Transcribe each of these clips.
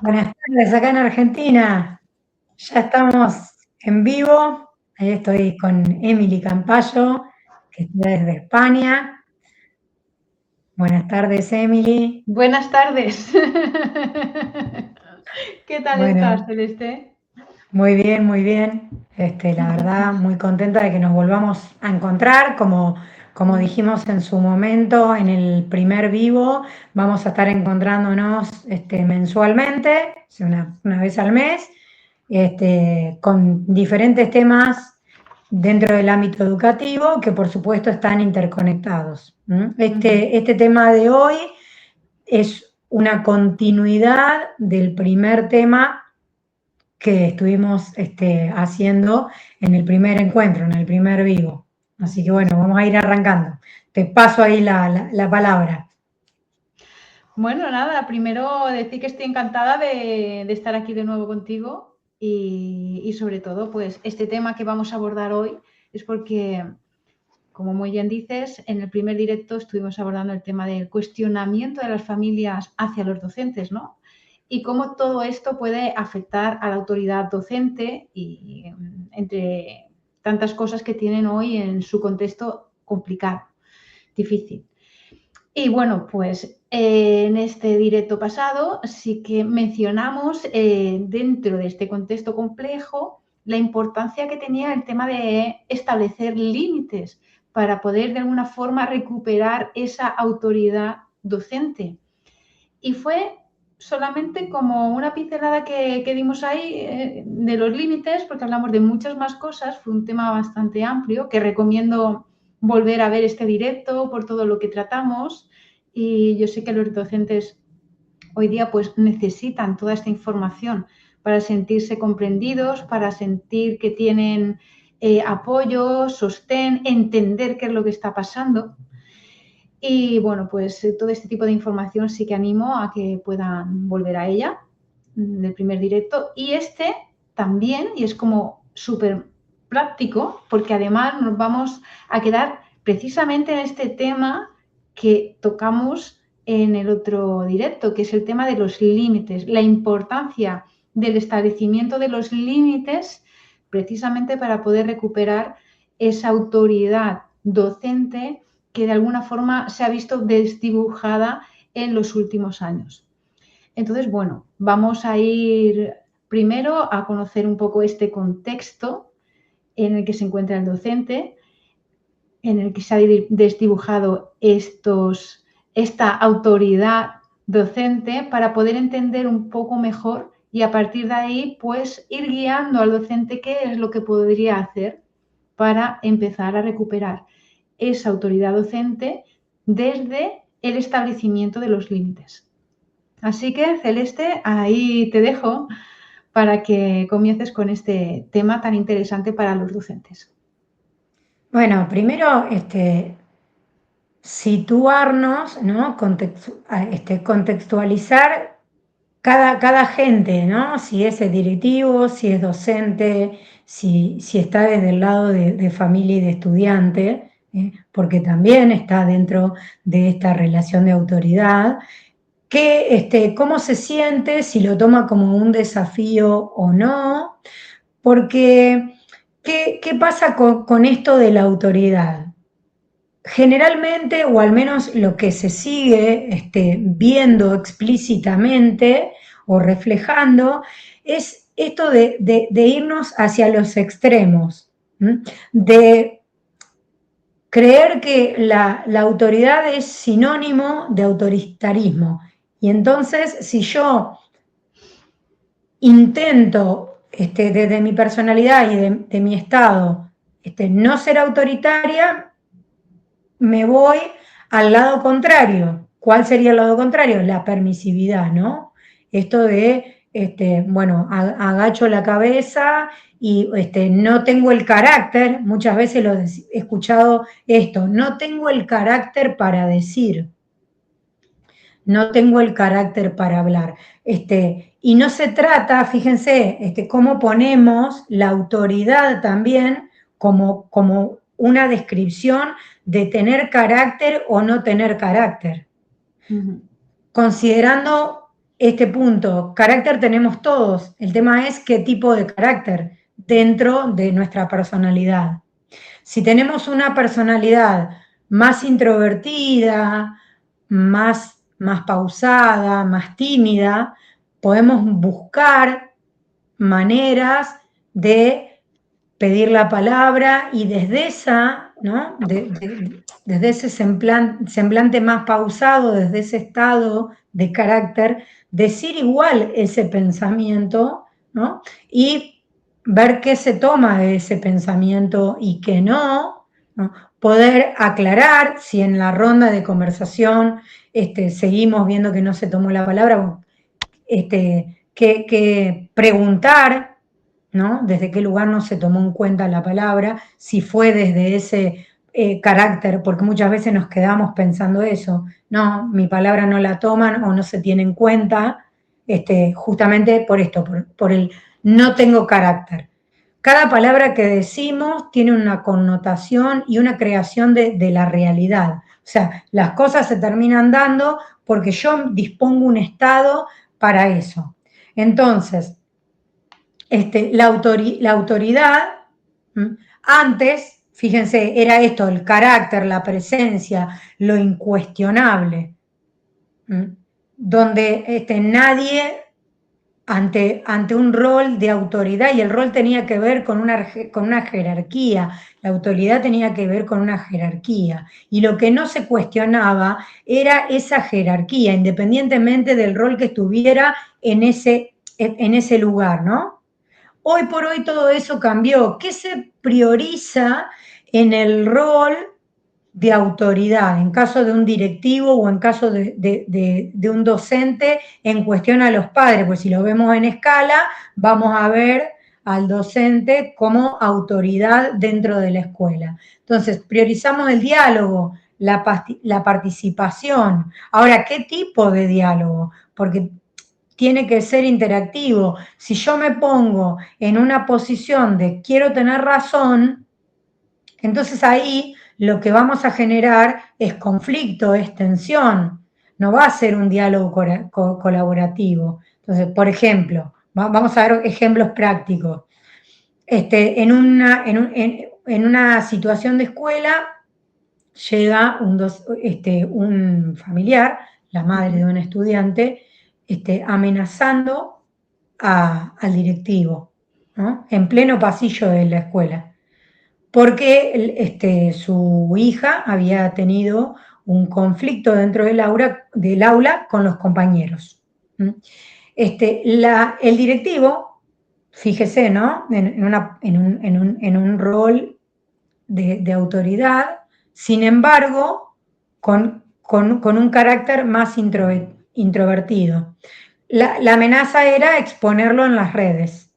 Buenas tardes, acá en Argentina. Ya estamos en vivo. Ahí estoy con Emily Campayo, que está desde España. Buenas tardes, Emily. Buenas tardes. ¿Qué tal estás, Bueno, Celeste? muy bien, muy bien. La verdad, muy contenta de que nos volvamos a encontrar. Como dijimos en su momento, en el primer vivo, vamos a estar encontrándonos mensualmente, o sea, una vez al mes, con diferentes temas dentro del ámbito educativo que por supuesto están interconectados. Este tema de hoy es una continuidad del primer tema que estuvimos haciendo en el primer encuentro, en el primer vivo. Así que bueno, vamos a ir arrancando. Te paso ahí la palabra. Bueno, nada, primero decir que estoy encantada de estar aquí de nuevo contigo y sobre todo, pues este tema que vamos a abordar hoy es porque, como muy bien dices, en el primer directo estuvimos abordando el tema del cuestionamiento de las familias hacia los docentes, ¿no? Y cómo todo esto puede afectar a la autoridad docente y entre tantas cosas que tienen hoy en su contexto complicado, difícil. Y bueno, pues en este directo pasado sí que mencionamos dentro de este contexto complejo la importancia que tenía el tema de establecer límites para poder de alguna forma recuperar esa autoridad docente. Y fue solamente como una pincelada que dimos ahí de los límites, porque hablamos de muchas más cosas, fue un tema bastante amplio que recomiendo volver a ver este directo por todo lo que tratamos, y yo sé que los docentes hoy día pues necesitan toda esta información para sentirse comprendidos, para sentir que tienen apoyo, sostén, entender qué es lo que está pasando. Y bueno, pues todo este tipo de información sí que animo a que puedan volver a ella del primer directo. Y este también, y es como súper práctico, porque además nos vamos a quedar precisamente en este tema que tocamos en el otro directo, que es el tema de los límites, la importancia del establecimiento de los límites precisamente para poder recuperar esa autoridad docente que de alguna forma se ha visto desdibujada en los últimos años. Entonces, bueno, vamos a ir primero a conocer un poco este contexto en el que se encuentra el docente, en el que se ha desdibujado esta autoridad docente para poder entender un poco mejor y a partir de ahí, pues ir guiando al docente qué es lo que podría hacer para empezar a recuperar esa autoridad docente desde el establecimiento de los límites. Así que, Celeste, ahí te dejo para que comiences con este tema tan interesante para los docentes. Bueno, primero situarnos, ¿no? Contextualizar cada gente, ¿no? Si es directivo, si es docente, si está desde el lado de familia y de estudiante, porque también está dentro de esta relación de autoridad, cómo se siente, si lo toma como un desafío o no, porque ¿qué pasa con esto de la autoridad? Generalmente, o al menos lo que se sigue viendo explícitamente o reflejando, es esto de irnos hacia los extremos, de creer que la autoridad es sinónimo de autoritarismo. Y entonces, si yo intento, desde mi personalidad y de mi estado, no ser autoritaria, me voy al lado contrario. ¿Cuál sería el lado contrario? La permisividad, ¿no? Esto de, bueno, agacho la cabeza y no tengo el carácter, muchas veces lo he escuchado esto, no tengo el carácter para decir, no tengo el carácter para hablar. Y no se trata, fíjense, cómo ponemos la autoridad también como una descripción de tener carácter o no tener carácter. Considerando este punto, carácter tenemos todos, el tema es qué tipo de carácter dentro de nuestra personalidad. Si tenemos una personalidad más introvertida, más pausada, más tímida, podemos buscar maneras de pedir la palabra y desde esa, ¿no? Desde ese semblante más pausado, desde ese estado de carácter, decir igual ese pensamiento, ¿no? Y ver qué se toma de ese pensamiento y qué no, ¿no? Poder aclarar si en la ronda de conversación seguimos viendo que no se tomó la palabra, que preguntar, ¿no? Desde qué lugar no se tomó en cuenta la palabra, si fue desde ese carácter, porque muchas veces nos quedamos pensando eso, no, mi palabra no la toman o no se tiene en cuenta, justamente por esto, por el no tengo carácter. Cada palabra que decimos tiene una connotación y una creación de la realidad. O sea, las cosas se terminan dando porque yo dispongo un estado para eso. Entonces, la autoridad, antes, fíjense, era esto, el carácter, la presencia, lo incuestionable, donde nadie ante un rol de autoridad, y el rol tenía que ver con una jerarquía, la autoridad tenía que ver con una jerarquía, y lo que no se cuestionaba era esa jerarquía, independientemente del rol que estuviera en ese lugar, ¿no? Hoy por hoy todo eso cambió. ¿Qué se prioriza en el rol de autoridad, en caso de un directivo o en caso de un docente en cuestión a los padres? Pues si lo vemos en escala, vamos a ver al docente como autoridad dentro de la escuela. Entonces, priorizamos el diálogo, la participación. Ahora, ¿qué tipo de diálogo? Porque tiene que ser interactivo. Si yo me pongo en una posición de quiero tener razón, entonces ahí lo que vamos a generar es conflicto, es tensión. No va a ser un diálogo colaborativo. Entonces, por ejemplo, vamos a ver ejemplos prácticos. En una situación de escuela llega un familiar, la madre de un estudiante, amenazando al directivo, ¿no? En pleno pasillo de la escuela, porque su hija había tenido un conflicto dentro del aula con los compañeros. El directivo, fíjese, ¿no? En un rol de autoridad, sin embargo, con un carácter más introvertido. La amenaza era exponerlo en las redes.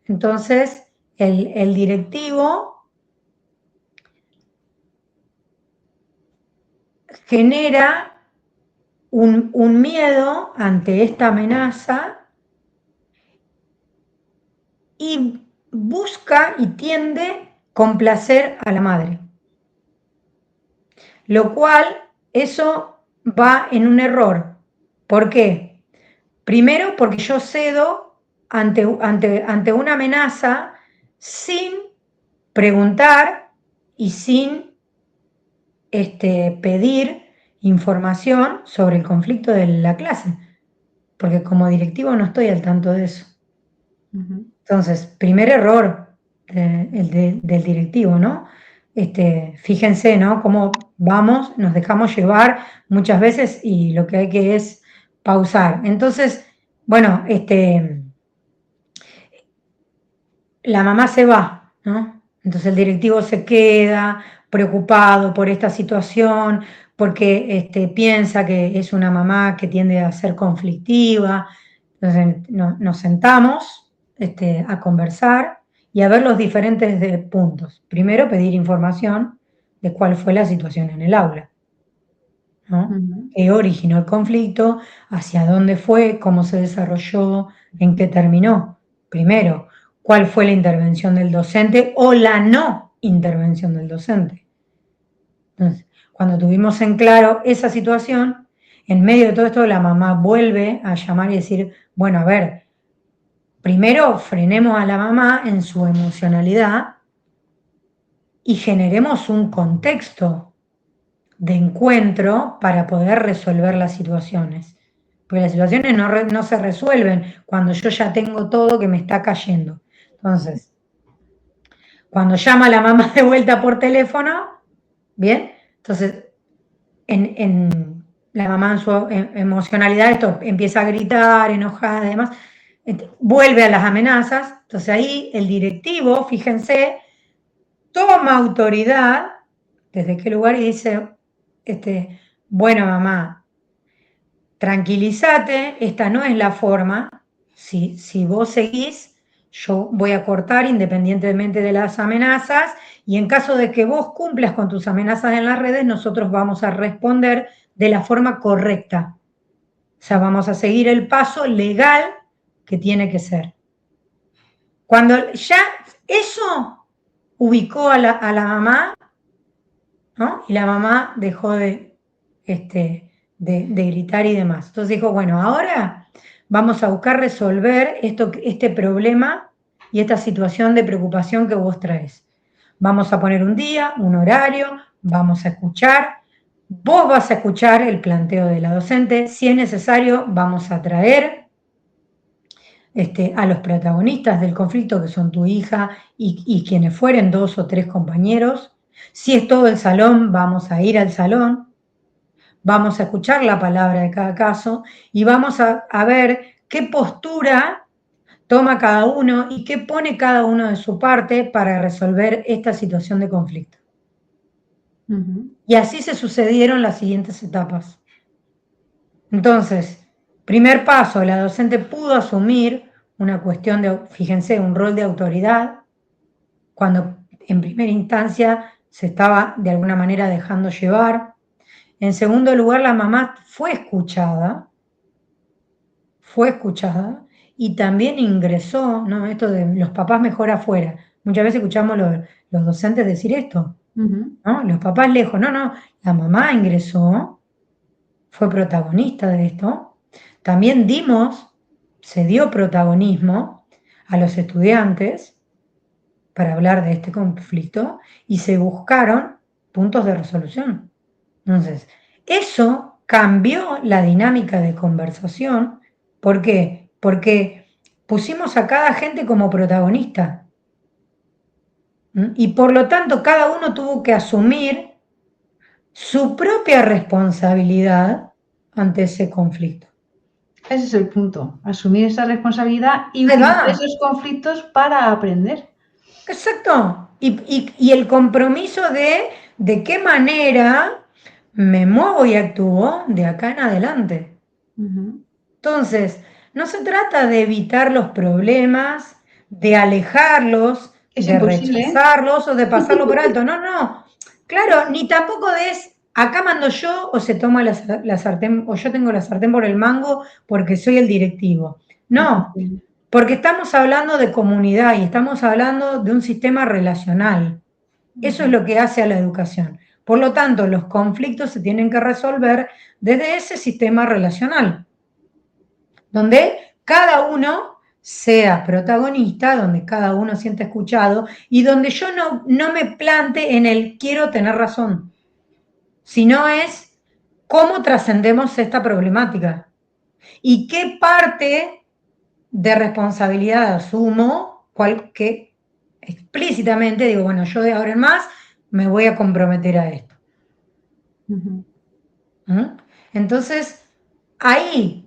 Entonces, el directivo genera un miedo ante esta amenaza y busca y tiende a complacer a la madre. Lo cual, eso va en un error. ¿Por qué? Primero, porque yo cedo ante una amenaza sin preguntar y sin pedir información sobre el conflicto de la clase, porque como directivo no estoy al tanto de eso. Entonces, primer error del directivo, ¿no? Fíjense, ¿no? Cómo vamos, nos dejamos llevar muchas veces y lo que hay que es pausar. Entonces, bueno, la mamá se va, ¿no? Entonces el directivo se queda preocupado por esta situación, porque piensa que es una mamá que tiende a ser conflictiva. Entonces nos sentamos a conversar y a ver los diferentes puntos. Primero pedir información de cuál fue la situación en el aula, ¿no? ¿Qué originó el conflicto? ¿Hacia dónde fue? ¿Cómo se desarrolló? ¿En qué terminó? Primero, ¿cuál fue la intervención del docente o la no intervención del docente? Entonces, cuando tuvimos en claro esa situación, En medio de todo esto, la mamá vuelve a llamar y decir, bueno, a ver, primero frenemos a la mamá en su emocionalidad y generemos un contexto de encuentro para poder resolver las situaciones. Porque las situaciones no se resuelven cuando yo ya tengo todo que me está cayendo. Entonces, cuando llama la mamá de vuelta por teléfono, ¿bien? Entonces, la mamá en su emocionalidad, esto empieza a gritar, enojada y demás, vuelve a las amenazas. Entonces ahí el directivo, fíjense, toma autoridad, ¿desde qué lugar? Y dice, bueno, mamá, tranquilízate, esta no es la forma, si vos seguís, yo voy a cortar independientemente de las amenazas, y en caso de que vos cumplas con tus amenazas en las redes, nosotros vamos a responder de la forma correcta. O sea, vamos a seguir el paso legal que tiene que ser. Cuando ya eso ubicó a la mamá, ¿no? Y la mamá dejó de gritar y demás. Entonces dijo, bueno, ahora vamos a buscar resolver este problema y esta situación de preocupación que vos traes. Vamos a poner un día, un horario, vamos a escuchar, vos vas a escuchar el planteo de la docente, si es necesario vamos a traer a los protagonistas del conflicto, que son tu hija y quienes fueren 2 o 3 compañeros. Si es todo el salón, vamos a ir al salón, vamos a escuchar la palabra de cada caso y vamos a ver qué postura toma cada uno y qué pone cada uno de su parte para resolver esta situación de conflicto. Y así se sucedieron las siguientes etapas. Entonces, primer paso, la docente pudo asumir una cuestión de, fíjense, un rol de autoridad, cuando en primera instancia se estaba de alguna manera dejando llevar. En segundo lugar, la mamá fue escuchada y también ingresó, ¿no? Esto de los papás mejor afuera. Muchas veces escuchamos los docentes decir esto, ¿no? Los papás lejos, no, la mamá ingresó, fue protagonista de esto. También se dio protagonismo a los estudiantes para hablar de este conflicto y se buscaron puntos de resolución. Entonces, eso cambió la dinámica de conversación. ¿Por qué? Porque pusimos a cada gente como protagonista. Y por lo tanto, cada uno tuvo que asumir su propia responsabilidad ante ese conflicto. Ese es el punto, asumir esa responsabilidad y utilizar esos conflictos para aprender. Exacto. Y el compromiso de qué manera me muevo y actúo de acá en adelante. Entonces, no se trata de evitar los problemas, de alejarlos, de rechazarlos o de pasarlo por alto. No. Claro, ni tampoco acá mando yo o se toma la sartén, o yo tengo la sartén por el mango porque soy el directivo. No, porque estamos hablando de comunidad y estamos hablando de un sistema relacional. Eso es lo que hace a la educación. Por lo tanto, los conflictos se tienen que resolver desde ese sistema relacional, donde cada uno sea protagonista, donde cada uno sienta escuchado y donde yo no me plante en el quiero tener razón, sino es cómo trascendemos esta problemática y qué parte de responsabilidad asumo, que explícitamente digo, bueno, yo de ahora en más me voy a comprometer a esto. Entonces, ahí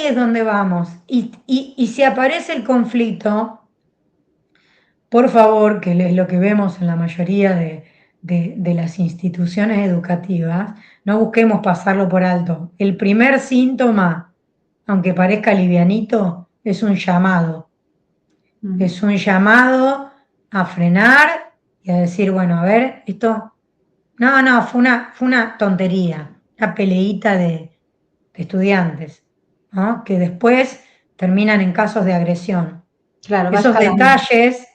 es donde vamos. Y si aparece el conflicto, por favor, que es lo que vemos en la mayoría de las instituciones educativas, no busquemos pasarlo por alto. El primer síntoma, aunque parezca livianito, es un llamado. Es un llamado a frenar y a decir, bueno, a ver, esto... No, fue una tontería, una peleita de estudiantes, ¿no? Que después terminan en casos de agresión. Claro, esos detalles,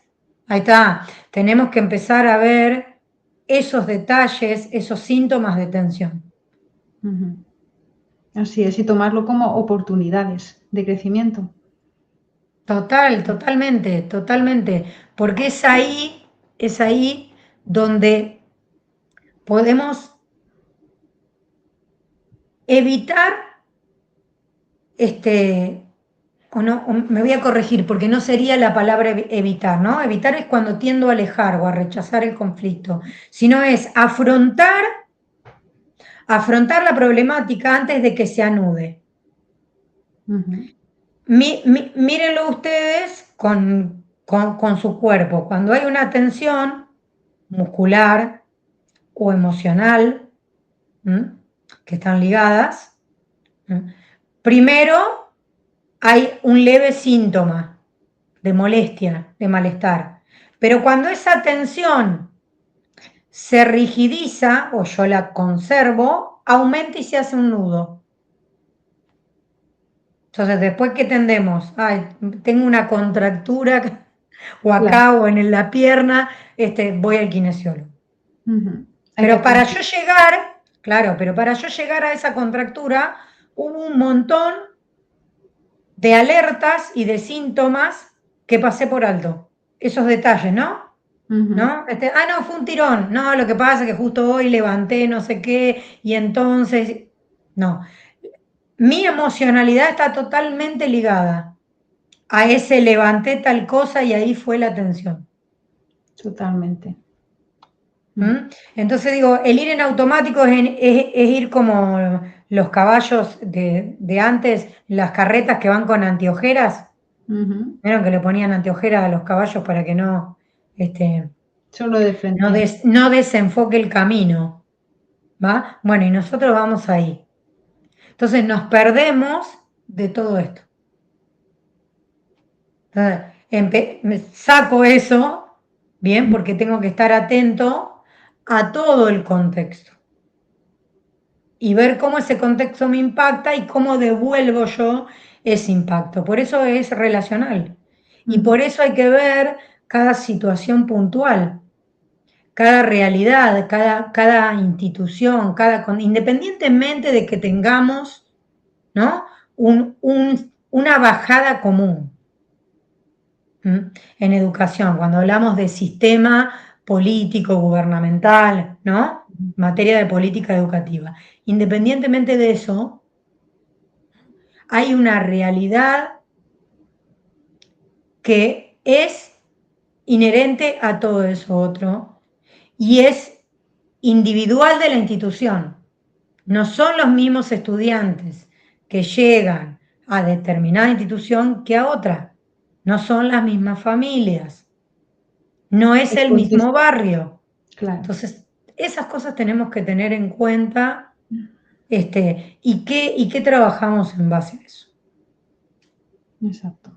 ahí está, tenemos que empezar a ver esos detalles, esos síntomas de tensión. Así es, y tomarlo como oportunidades de crecimiento. Totalmente, totalmente, porque es ahí donde podemos evitar, o no, me voy a corregir, porque no sería la palabra evitar, ¿no? Evitar es cuando tiendo a alejar o a rechazar el conflicto, sino es afrontar la problemática antes de que se anude. Ujú. Mírenlo ustedes con su cuerpo. Cuando hay una tensión muscular o emocional, ¿m? Que están ligadas, ¿m? Primero hay un leve síntoma de molestia, de malestar. Pero cuando esa tensión se rigidiza o yo la conservo, aumenta y se hace un nudo. Entonces, después que tendemos, ay, tengo una contractura o Claro. acá o en la pierna, voy al kinesiólogo. Ujú. Hay que Pero para hacer. yo llegar, claro, pero para yo llegar a esa contractura, hubo un montón de alertas y de síntomas que pasé por alto. Esos detalles, ¿no? Ujú. ¿No? No, fue un tirón. No, lo que pasa es que justo hoy levanté no sé qué y entonces, no. Mi emocionalidad está totalmente ligada a ese levanté tal cosa y ahí fue la tensión. Totalmente. ¿Mm? Entonces digo, el ir en automático es ir como los caballos de antes, las carretas que van con anteojeras. Ujú. Vieron que le ponían anteojeras a los caballos para que no, Solo de frente. no desenfoque el camino, ¿va? Bueno, y nosotros vamos ahí. Entonces nos perdemos de todo esto. Entonces, me saco eso, bien, porque tengo que estar atento a todo el contexto y ver cómo ese contexto me impacta y cómo devuelvo yo ese impacto. Por eso es relacional y Ujú. por eso hay que ver cada situación puntual, cada realidad, cada institución, independientemente de que tengamos, ¿no? Una bajada común. En educación, cuando hablamos de sistema político, gubernamental, ¿no? Materia de política educativa. Independientemente de eso, hay una realidad que es inherente a todo eso otro y es individual de la institución. No son los mismos estudiantes que llegan a determinada institución que a otra. No son las mismas familias. No es El el mismo contexto. barrio. Claro. Entonces, esas cosas tenemos que tener en cuenta, y qué trabajamos en base a eso. Exacto.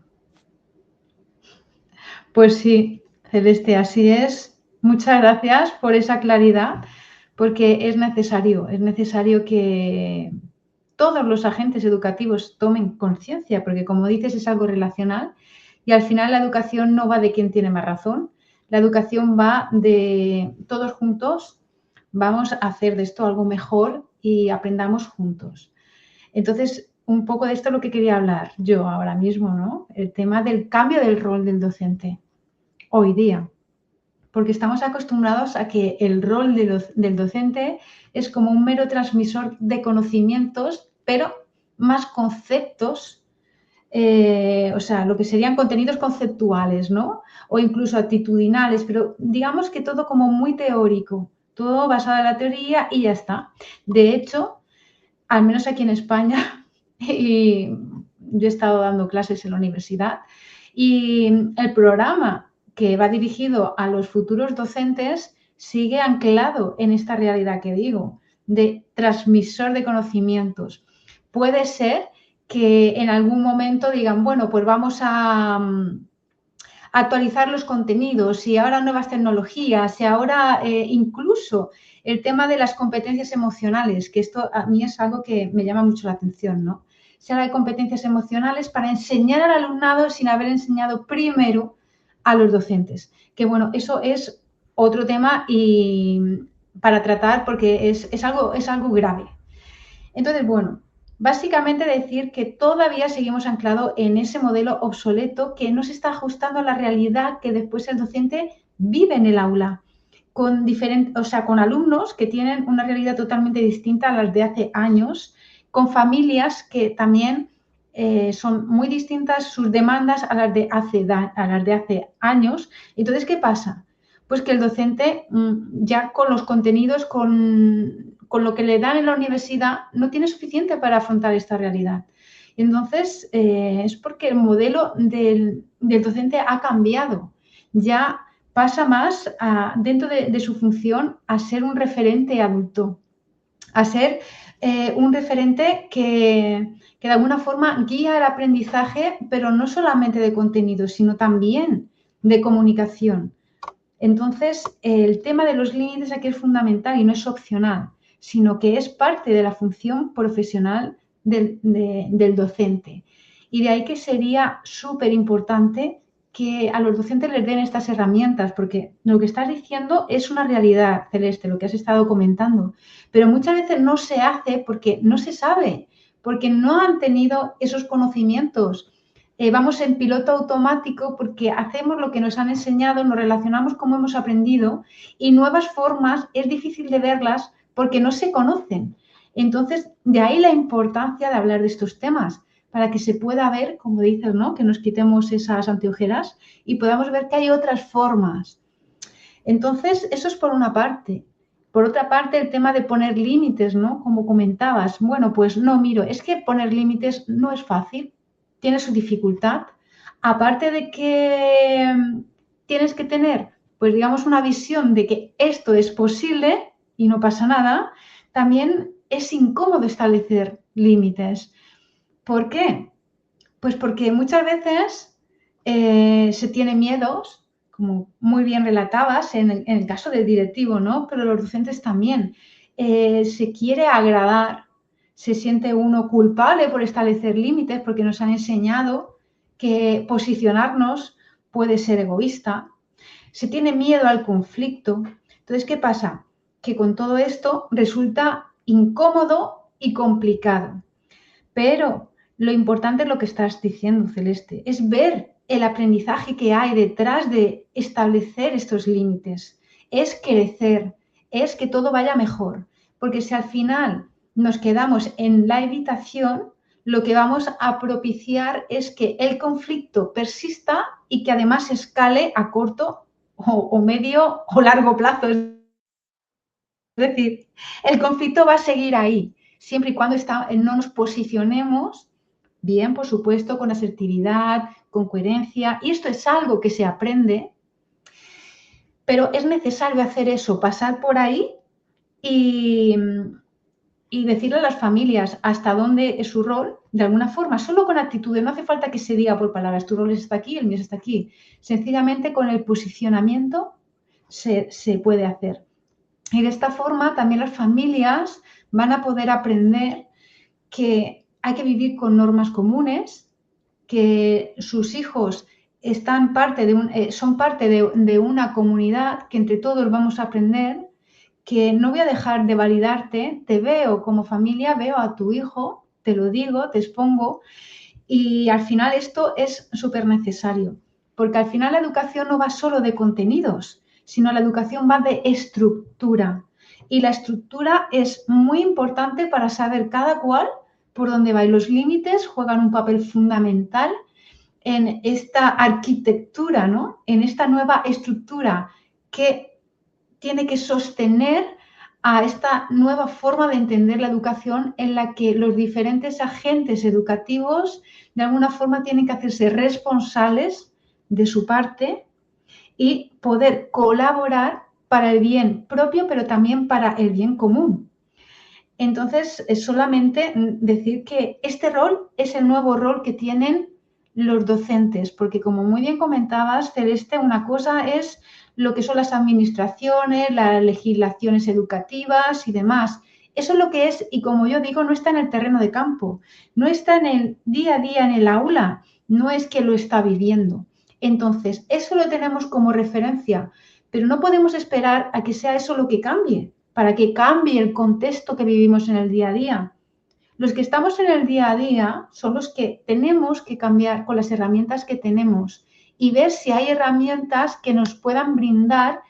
Pues sí, Celeste, así es. Muchas gracias por esa claridad, porque es necesario que todos los agentes educativos tomen conciencia, porque como dices es algo relacional y al final la educación no va de quién tiene más razón, la educación va de todos juntos, vamos a hacer de esto algo mejor y aprendamos juntos. Entonces, un poco de esto es lo que quería hablar yo ahora mismo, ¿no? El tema del cambio del rol del docente hoy día, porque estamos acostumbrados a que el rol del docente es como un mero transmisor de conocimientos, pero más conceptos, o sea, lo que serían contenidos conceptuales, ¿no? O incluso actitudinales, pero digamos que todo como muy teórico, todo basado en la teoría y ya está. De hecho, al menos aquí en España, y yo he estado dando clases en la universidad, y el programa que va dirigido a los futuros docentes sigue anclado en esta realidad que digo, de transmisor de conocimientos. Puede ser que en algún momento digan, bueno, pues vamos a actualizar los contenidos y ahora nuevas tecnologías y ahora incluso el tema de las competencias emocionales, que esto a mí es algo que me llama mucho la atención, ¿no? Se habla de competencias emocionales para enseñar al alumnado sin haber enseñado primero a los docentes. Que bueno, eso es otro tema y para tratar porque es algo grave. Entonces, bueno, Básicamente decir que todavía seguimos anclados en ese modelo obsoleto que no se está ajustando a la realidad que después el docente vive en el aula, con alumnos que tienen una realidad totalmente distinta a las de hace años, con familias que también son muy distintas sus demandas a las de hace años. Entonces, ¿qué pasa? Pues que el docente ya con los contenidos, con lo que le dan en la universidad, no tiene suficiente para afrontar esta realidad. Entonces, es porque el modelo del docente ha cambiado. Ya pasa más dentro de su función a ser un referente adulto, a ser un referente que de alguna forma guía el aprendizaje, pero no solamente de contenido, sino también de comunicación. Entonces, el tema de los límites aquí es fundamental y no es opcional, sino que es parte de la función profesional del docente. Y de ahí que sería súper importante que a los docentes les den estas herramientas, porque lo que estás diciendo es una realidad, Celeste, lo que has estado comentando, pero muchas veces no se hace porque no se sabe, porque no han tenido esos conocimientos. Vamos en piloto automático porque hacemos lo que nos han enseñado, nos relacionamos como hemos aprendido y nuevas formas es difícil de verlas porque no se conocen. Entonces, de ahí la importancia de hablar de estos temas, para que se pueda ver, como dices, ¿no? Que nos quitemos esas anteojeras y podamos ver que hay otras formas. Entonces, eso es por una parte. Por otra parte, el tema de poner límites, ¿no? Como comentabas, bueno, pues no, miro, es que poner límites no es fácil, tiene su dificultad. Aparte de que tienes que tener, pues digamos, una visión de que esto es posible y no pasa nada, también es incómodo establecer límites. ¿Por qué? Pues porque muchas veces se tiene miedos, como muy bien relatabas en el caso del directivo, ¿no? Pero los docentes también. Se quiere agradar, se siente uno culpable por establecer límites porque nos han enseñado que posicionarnos puede ser egoísta. Se tiene miedo al conflicto. Entonces, ¿qué pasa? Que con todo esto resulta incómodo y complicado. Pero lo importante es lo que estás diciendo, Celeste, es ver el aprendizaje que hay detrás de establecer estos límites. Es crecer, es que todo vaya mejor. Porque si al final nos quedamos en la evitación, lo que vamos a propiciar es que el conflicto persista y que además escale a corto o medio o largo plazo. Es decir, el conflicto va a seguir ahí, siempre y cuando no nos posicionemos bien, por supuesto, con asertividad, con coherencia. Y esto es algo que se aprende, pero es necesario hacer eso, pasar por ahí y, y decirle a las familias hasta dónde es su rol, de alguna forma, solo con actitudes, no hace falta que se diga por palabras, tu rol está aquí, el mío está aquí. Sencillamente con el posicionamiento se puede hacer. Y de esta forma también las familias van a poder aprender que hay que vivir con normas comunes, que sus hijos son parte de una comunidad, que entre todos vamos a aprender, que no voy a dejar de validarte, te veo como familia, veo a tu hijo, te lo digo, te expongo, y al final esto es súper necesario, porque al final la educación no va solo de contenidos, sino la educación va de estructura. Y la estructura es muy importante para saber cada cual por dónde va. Y los límites juegan un papel fundamental en esta arquitectura, ¿no? En esta nueva estructura que tiene que sostener a esta nueva forma de entender la educación en la que los diferentes agentes educativos de alguna forma tienen que hacerse responsables de su parte y poder colaborar para el bien propio, pero también para el bien común. Entonces, es solamente decir que este rol es el nuevo rol que tienen los docentes, porque como muy bien comentabas, Celeste, una cosa es lo que son las administraciones, las legislaciones educativas y demás. Eso es lo que es, y como yo digo, no está en el terreno de campo, no está en el día a día en el aula, no es que lo está viviendo. Entonces, eso lo tenemos como referencia, pero no podemos esperar a que sea eso lo que cambie, para que cambie el contexto que vivimos en el día a día. Los que estamos en el día a día son los que tenemos que cambiar con las herramientas que tenemos y ver si hay herramientas que nos puedan brindar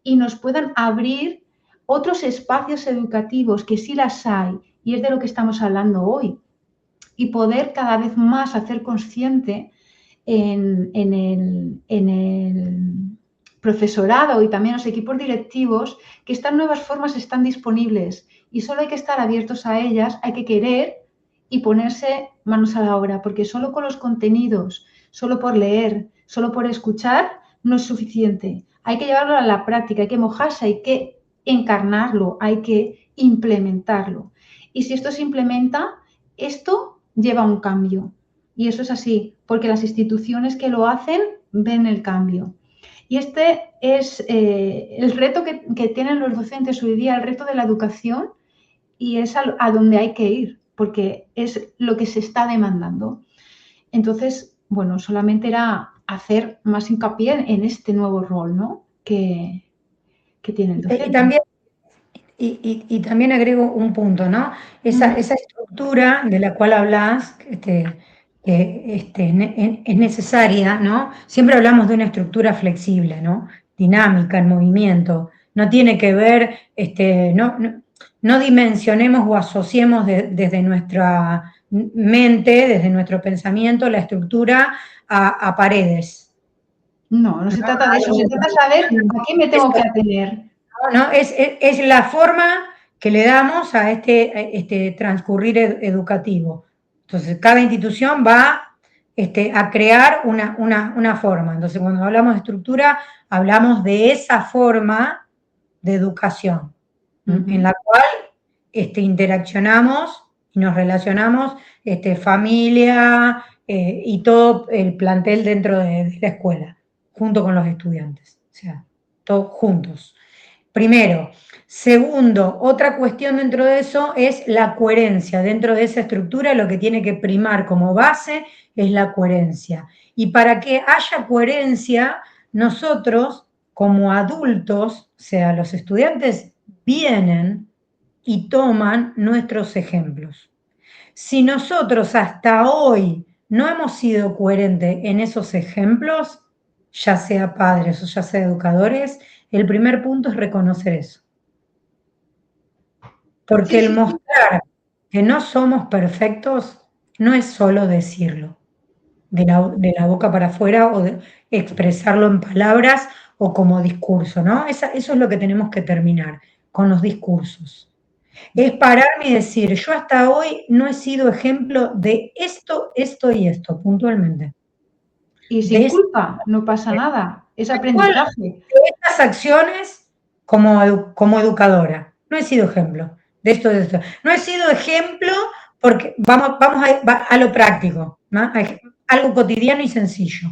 y nos puedan abrir otros espacios educativos, que sí las hay, y es de lo que estamos hablando hoy, y poder cada vez más hacer consciente en el profesorado y también los equipos directivos que estas nuevas formas están disponibles y solo hay que estar abiertos a ellas, hay que querer y ponerse manos a la obra, porque solo con los contenidos, solo por leer, solo por escuchar, no es suficiente. Hay que llevarlo a la práctica, hay que mojarse, hay que encarnarlo, hay que implementarlo. Y si esto se implementa, esto lleva a un cambio. Y eso es así, porque las instituciones que lo hacen ven el cambio. Y este es el reto que tienen los docentes hoy día, el reto de la educación, y es a donde hay que ir, porque es lo que se está demandando. Entonces, bueno, solamente era hacer más hincapié en este nuevo rol, ¿no? que tiene el docente. Y también agrego un punto, ¿no? Esa estructura de la cual hablas, que es necesaria, ¿no? Siempre hablamos de una estructura flexible, ¿no? Dinámica, en movimiento. No tiene que ver, no dimensionemos o asociemos desde nuestra mente, desde nuestro pensamiento, la estructura a paredes. No se trata de eso, se trata de saber a qué me tengo que atener. No, es la forma que le damos a este transcurrir educativo. Entonces, cada institución va a crear una forma. Entonces, cuando hablamos de estructura, hablamos de esa forma de educación, en la cual interaccionamos y nos relacionamos, familia y todo el plantel dentro de la escuela, junto con los estudiantes. O sea, todos juntos. Primero. Segundo, otra cuestión dentro de eso es la coherencia. Dentro de esa estructura lo que tiene que primar como base es la coherencia. Y para que haya coherencia, nosotros como adultos, o sea, los estudiantes vienen y toman nuestros ejemplos. Si nosotros hasta hoy no hemos sido coherentes en esos ejemplos, ya sea padres o ya sea educadores, el primer punto es reconocer eso. Porque el mostrar que no somos perfectos no es solo decirlo de la boca para afuera o de expresarlo en palabras o como discurso, ¿no? Eso es lo que tenemos que terminar con los discursos. Es pararme y decir, yo hasta hoy no he sido ejemplo de esto, esto y esto, puntualmente. Y sin culpa, no pasa nada, es aprendizaje. De estas acciones como educadora, no he sido ejemplo de esto, de esto. No he sido ejemplo porque vamos a lo práctico, ¿no? Algo cotidiano y sencillo.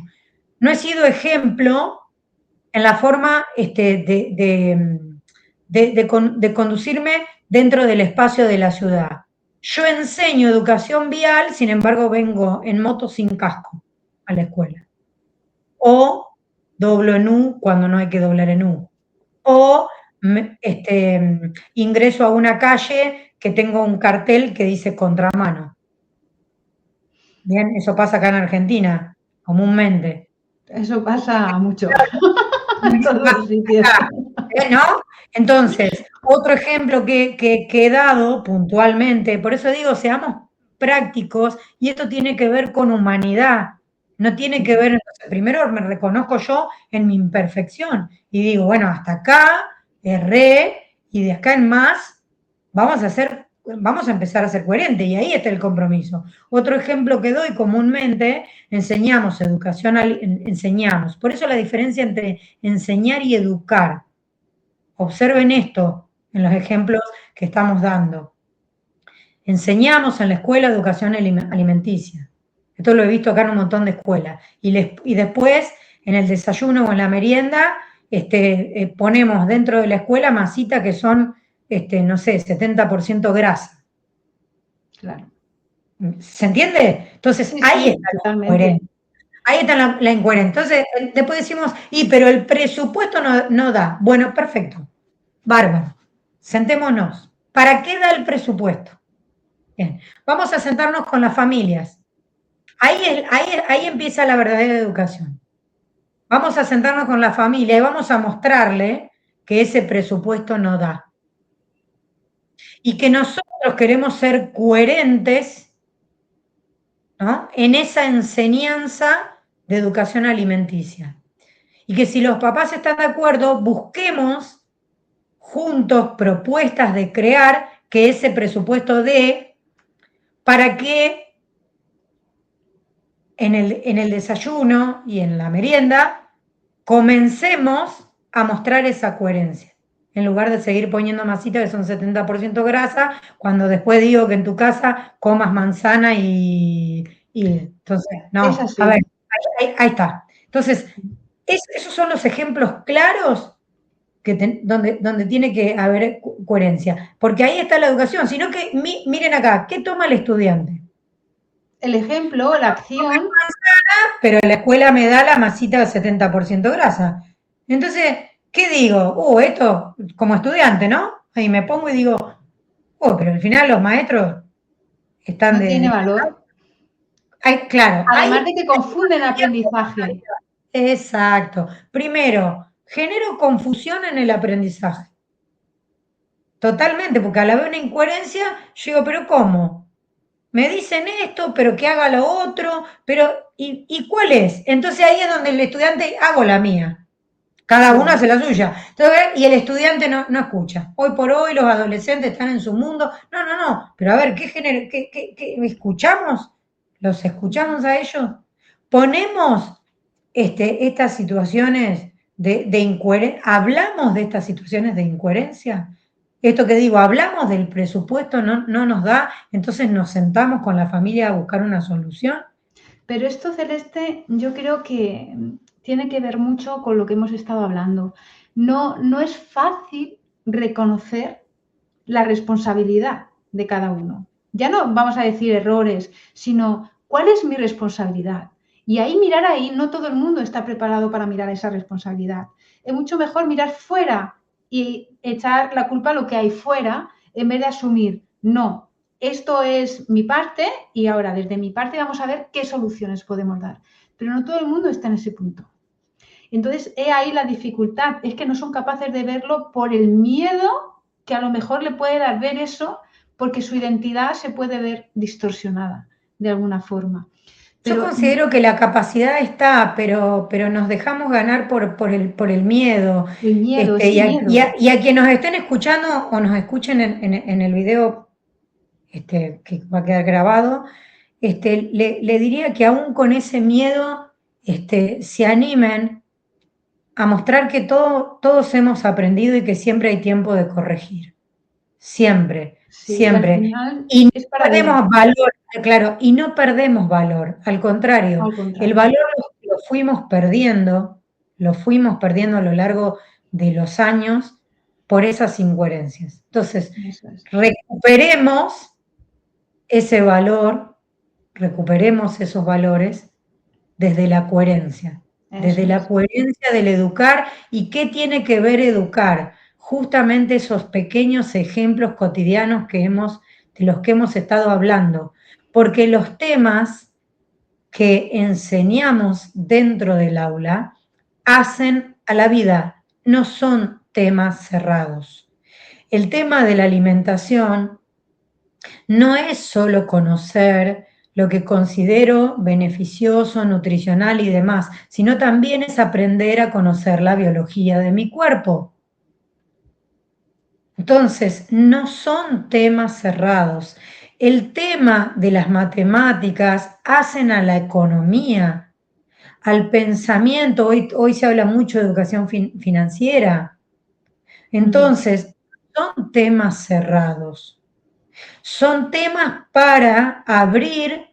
No he sido ejemplo en la forma de conducirme dentro del espacio de la ciudad. Yo enseño educación vial, sin embargo vengo en moto sin casco a la escuela. O doblo en U cuando no hay que doblar en U. O ingreso a una calle que tengo un cartel que dice contramano. Bien, eso pasa acá en Argentina, comúnmente. Eso pasa mucho. En todos los sitios. ¿No? Entonces, otro ejemplo que he dado puntualmente, por eso digo, seamos prácticos, y esto tiene que ver con humanidad, no tiene que ver, primero me reconozco yo en mi imperfección, y digo, bueno, hasta acá, erré, y de acá en más, vamos a empezar a ser coherentes, y ahí está el compromiso. Otro ejemplo que doy comúnmente, enseñamos educación, enseñamos, por eso la diferencia entre enseñar y educar. Observen esto en los ejemplos que estamos dando. Enseñamos en la escuela educación alimenticia. Esto lo he visto acá en un montón de escuelas. Y después, en el desayuno o en la merienda, ponemos dentro de la escuela masitas que son, no sé, 70% grasa. Claro. ¿Se entiende? Entonces, sí, ahí está la incoherencia. Ahí está la incoherencia. Entonces, después decimos, pero el presupuesto no da. Bueno, perfecto. Bárbaro. Sentémonos. ¿Para qué da el presupuesto? Bien, vamos a sentarnos con las familias. Ahí empieza la verdadera educación. Vamos a sentarnos con la familia y vamos a mostrarle que ese presupuesto no da. Y que nosotros queremos ser coherentes, ¿no?, en esa enseñanza de educación alimenticia. Y que si los papás están de acuerdo, busquemos juntos propuestas de crear que ese presupuesto dé para que en el desayuno y en la merienda comencemos a mostrar esa coherencia. En lugar de seguir poniendo masita que son 70% grasa, cuando después digo que en tu casa comas manzana y entonces, Es no, a ver, así. ahí está. Entonces, esos son los ejemplos claros donde tiene que haber coherencia, porque ahí está la educación, sino que miren acá, ¿qué toma el estudiante? El ejemplo, la acción. Pero en la escuela me da la masita de 70% grasa. Entonces, ¿qué digo? Esto como estudiante, ¿no? Ahí me pongo y digo, pero al final los maestros están No tiene valor. claro, Además de que confunden aprendizaje. Exacto. Primero, genero confusión en el aprendizaje. Totalmente, porque al haber una incoherencia, yo digo, ¿pero cómo? Me dicen esto, pero que haga lo otro, pero ¿y cuál es? Entonces ahí es donde el estudiante hago la mía. Cada uno hace la suya. Entonces, y el estudiante no escucha. Hoy por hoy los adolescentes están en su mundo. No. Pero a ver, ¿qué escuchamos? ¿Los escuchamos a ellos? ¿Ponemos estas situaciones de incoherencia? ¿Hablamos de estas situaciones de incoherencia? Esto que digo, hablamos del presupuesto, no nos da, entonces nos sentamos con la familia a buscar una solución. Pero esto, Celeste, yo creo que tiene que ver mucho con lo que hemos estado hablando. No es fácil reconocer la responsabilidad de cada uno. Ya no vamos a decir errores, sino cuál es mi responsabilidad. Y ahí mirar ahí, no todo el mundo está preparado para mirar esa responsabilidad. Es mucho mejor mirar fuera y echar la culpa a lo que hay fuera en vez de asumir, no, esto es mi parte y ahora desde mi parte vamos a ver qué soluciones podemos dar. Pero no todo el mundo está en ese punto. Entonces, he ahí la dificultad, es que no son capaces de verlo por el miedo que a lo mejor le puede dar ver eso, porque su identidad se puede ver distorsionada de alguna forma. Yo considero que la capacidad está, pero nos dejamos ganar por el miedo. El miedo, Y ese a, miedo. y a quienes nos estén escuchando o nos escuchen en el video que va a quedar grabado, le diría que aún con ese miedo se animen a mostrar que todos hemos aprendido y que siempre hay tiempo de corregir. Siempre, Sí, y al siempre. final Y no es para bien. perdemos valor, claro, y no perdemos valor. Al contrario, Al el contrario. valor lo fuimos perdiendo a lo largo de los años por esas incoherencias. Entonces, Eso es. recuperemos ese valor, recuperemos esos valores desde la coherencia. Desde la coherencia del educar. ¿Y qué tiene que ver educar? Justamente esos pequeños ejemplos cotidianos de los que hemos estado hablando. Porque los temas que enseñamos dentro del aula hacen a la vida, no son temas cerrados. El tema de la alimentación no es solo conocer lo que considero beneficioso, nutricional y demás, sino también es aprender a conocer la biología de mi cuerpo. Entonces, no son temas cerrados. El tema de las matemáticas hacen a la economía, al pensamiento. Hoy se habla mucho de educación financiera. Entonces, son temas cerrados. Son temas para abrir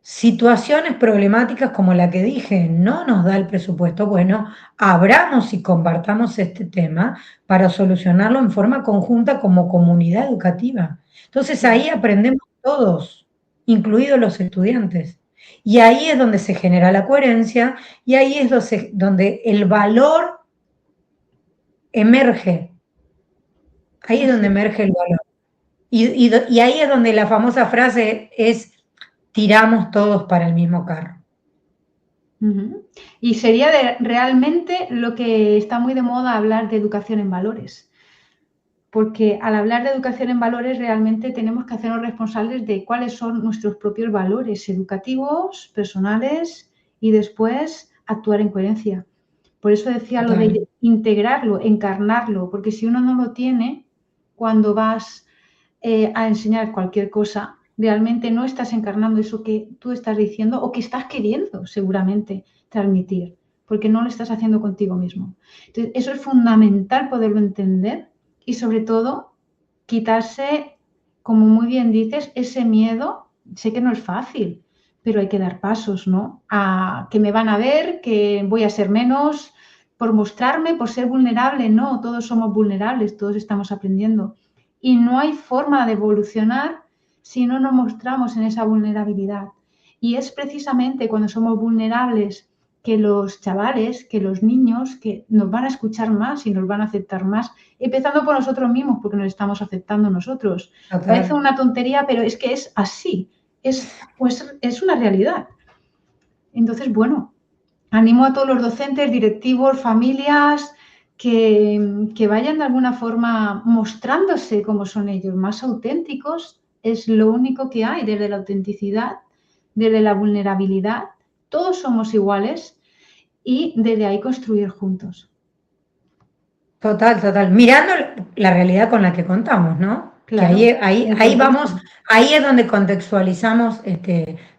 situaciones problemáticas como la que dije, no nos da el presupuesto. Bueno, abramos y compartamos este tema para solucionarlo en forma conjunta como comunidad educativa. Entonces ahí aprendemos todos, incluidos los estudiantes. Y ahí es donde se genera la coherencia y ahí es donde el valor emerge. Ahí es donde emerge el valor. Y ahí es donde la famosa frase es, tiramos todos para el mismo carro. Y sería realmente lo que está muy de moda hablar de educación en valores. Porque al hablar de educación en valores realmente tenemos que hacernos responsables de cuáles son nuestros propios valores educativos, personales y después actuar en coherencia. Por eso decía lo de integrarlo, encarnarlo, porque si uno no lo tiene, cuando vas a enseñar cualquier cosa, realmente no estás encarnando eso que tú estás diciendo o que estás queriendo seguramente transmitir, porque no lo estás haciendo contigo mismo. Entonces, eso es fundamental poderlo entender y sobre todo quitarse, como muy bien dices, ese miedo. Sé que no es fácil, pero hay que dar pasos, ¿no? A que me van a ver, que voy a ser menos, por mostrarme, por ser vulnerable. No, todos somos vulnerables, todos estamos aprendiendo. Y no hay forma de evolucionar si no nos mostramos en esa vulnerabilidad. Y es precisamente cuando somos vulnerables que los chavales, que los niños, que nos van a escuchar más y nos van a aceptar más, empezando por nosotros mismos, porque nos estamos aceptando nosotros. Parece una tontería, pero es que es así, es una realidad. Entonces, bueno, animo a todos los docentes, directivos, familias, que vayan de alguna forma mostrándose como son ellos, más auténticos. Es lo único que hay desde la autenticidad, desde la vulnerabilidad. Todos somos iguales y desde ahí construir juntos. Total. Mirando la realidad con la que contamos, ¿no? Claro, Que ahí vamos, ahí es donde contextualizamos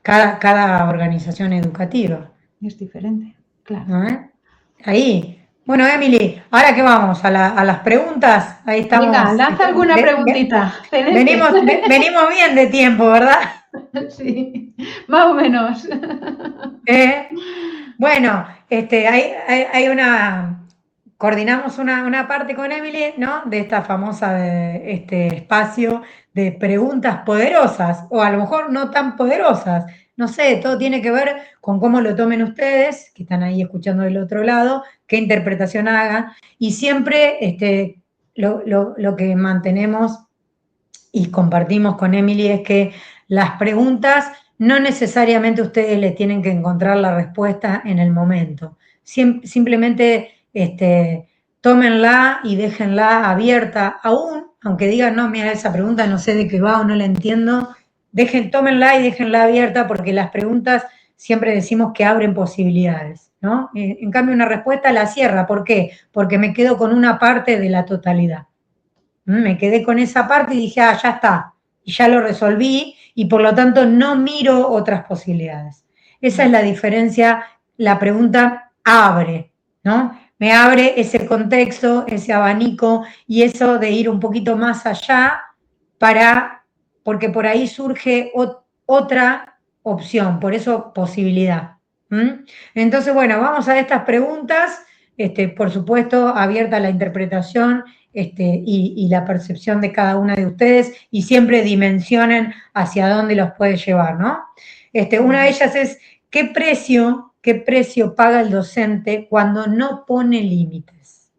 cada organización educativa. Es diferente, claro. ¿No? Ahí. Bueno, Emily, ¿ahora qué vamos? ¿A las preguntas? Ahí estamos. Venga, lanza alguna preguntita. Venimos bien de tiempo, ¿verdad? Sí, más o menos. Bueno, hay coordinamos una parte con Emily, ¿no? De esta famosa espacio de preguntas poderosas, o a lo mejor no tan poderosas. No sé, todo tiene que ver con cómo lo tomen ustedes, que están ahí escuchando del otro lado, qué interpretación hagan, y siempre lo que mantenemos y compartimos con Emily es que las preguntas no necesariamente ustedes le tienen que encontrar la respuesta en el momento. Simplemente tómenla y déjenla abierta, aún, aunque digan, no, mira, esa pregunta no sé de qué va o no la entiendo, tómenla y déjenla abierta porque las preguntas siempre decimos que abren posibilidades, ¿no? En cambio, una respuesta la cierra. ¿Por qué? Porque me quedo con una parte de la totalidad. Me quedé con esa parte y dije, ya está, y ya lo resolví, y por lo tanto no miro otras posibilidades. Esa es la diferencia, la pregunta abre, ¿no? Me abre ese contexto, ese abanico, y eso de ir un poquito más allá porque por ahí surge otra opción, por eso posibilidad. Entonces, bueno, vamos a estas preguntas, por supuesto, abierta a la interpretación, y la percepción de cada una de ustedes, y siempre dimensionen hacia dónde los puede llevar, ¿no? Una de ellas es, ¿qué precio paga el docente cuando no pone límites?